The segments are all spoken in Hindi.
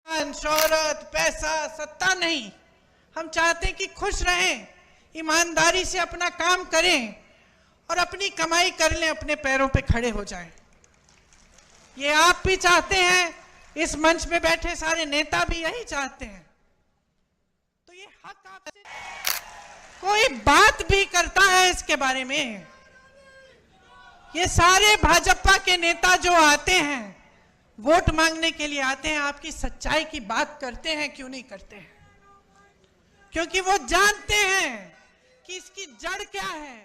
शोहरत, पैसा, सत्ता नहीं। हम चाहते हैं कि खुश रहें, ईमानदारी से अपना काम करें और अपनी कमाई कर लें, अपने पैरों पे खड़े हो जाएं। ये आप भी चाहते हैं, इस मंच पे बैठे सारे नेता भी यही चाहते हैं। तो ये हक आपसे कोई बात भी करता है इसके बारे में, ये सारे भाजपा के नेता जो आते हैं, वोट मांगने के लिए आते हैं, आपकी सच्चाई की बात करते हैं क्यों नहीं करते हैं? क्योंकि वो जानते हैं कि इसकी जड़ क्या है।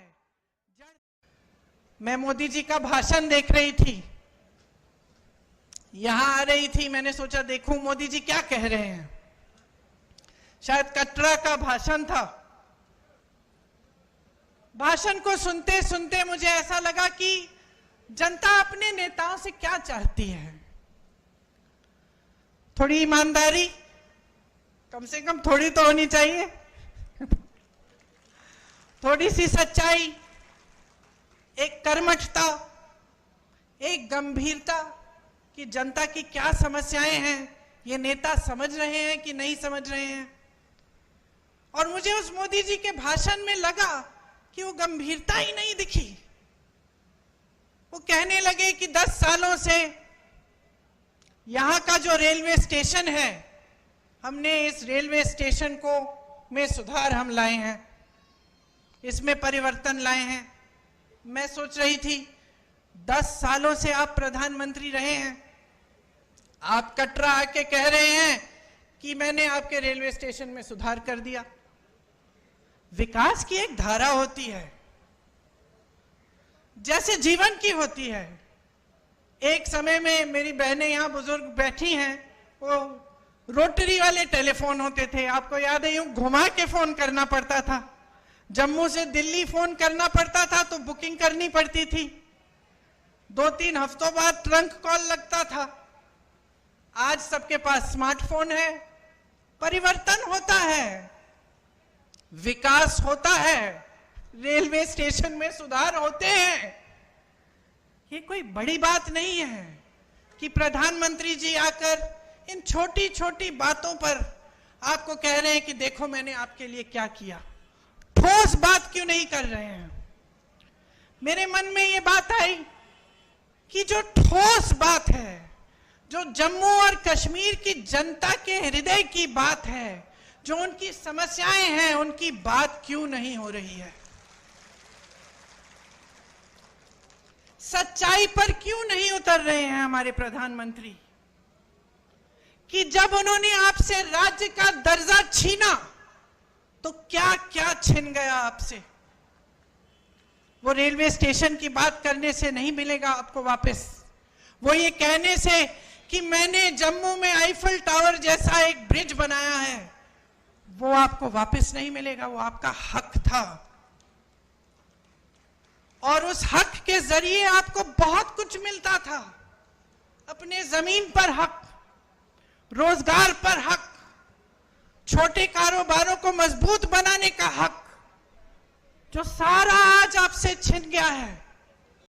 मैं मोदी जी का भाषण देख रही थी, यहां आ रही थी, मैंने सोचा देखूं मोदी जी क्या कह रहे हैं। शायद कटरा का भाषण था। भाषण को सुनते सुनते मुझे ऐसा लगा कि जनता अपने नेताओं से क्या चाहती है। थोड़ी ईमानदारी, कम से कम थोड़ी तो होनी चाहिए, थोड़ी सी सच्चाई, एक कर्मठता, एक गंभीरता कि जनता की क्या समस्याएं हैं, ये नेता समझ रहे हैं कि नहीं समझ रहे हैं। और मुझे उस मोदी जी के भाषण में लगा कि वो गंभीरता ही नहीं दिखी। वो कहने लगे कि 10 सालों से यहां का जो रेलवे स्टेशन है, हमने इस रेलवे स्टेशन को में सुधार हम लाए हैं, इसमें परिवर्तन लाए हैं। मैं सोच रही थी 10 सालों से आप प्रधानमंत्री रहे हैं, आप कटरा आके कह रहे हैं कि मैंने आपके रेलवे स्टेशन में सुधार कर दिया। विकास की एक धारा होती है, जैसे जीवन की होती है। एक समय में मेरी बहनें यहां बुजुर्ग बैठी हैं, वो रोटरी वाले टेलीफोन होते थे, आपको याद है, यूं घुमा के फोन करना पड़ता था। जम्मू से दिल्ली फोन करना पड़ता था तो बुकिंग करनी पड़ती थी, 2-3 हफ्तों बाद ट्रंक कॉल लगता था। आज सबके पास स्मार्टफोन है। परिवर्तन होता है, विकास होता है, रेलवे स्टेशन में सुधार होते हैं। ये कोई बड़ी बात नहीं है कि प्रधानमंत्री जी आकर इन छोटी छोटी बातों पर आपको कह रहे हैं कि देखो मैंने आपके लिए क्या किया। ठोस बात क्यों नहीं कर रहे हैं? मेरे मन में ये बात आई कि जो ठोस बात है, जो जम्मू और कश्मीर की जनता के हृदय की बात है, जो उनकी समस्याएं हैं, उनकी बात क्यों नहीं हो रही है? सच्चाई पर क्यों नहीं उतर रहे हैं हमारे प्रधानमंत्री? कि जब उन्होंने आपसे राज्य का दर्जा छीना तो क्या क्या छिन गया आपसे। वो रेलवे स्टेशन की बात करने से नहीं मिलेगा आपको वापस। वो ये कहने से कि मैंने जम्मू में आईफल टावर जैसा एक ब्रिज बनाया है, वो आपको वापस नहीं मिलेगा। वो आपका हक था और उस हक के जरिए आपको बहुत कुछ मिलता था। अपने जमीन पर हक, रोजगार पर हक, छोटे कारोबारों को मजबूत बनाने का हक, जो सारा आज आपसे छिन गया है।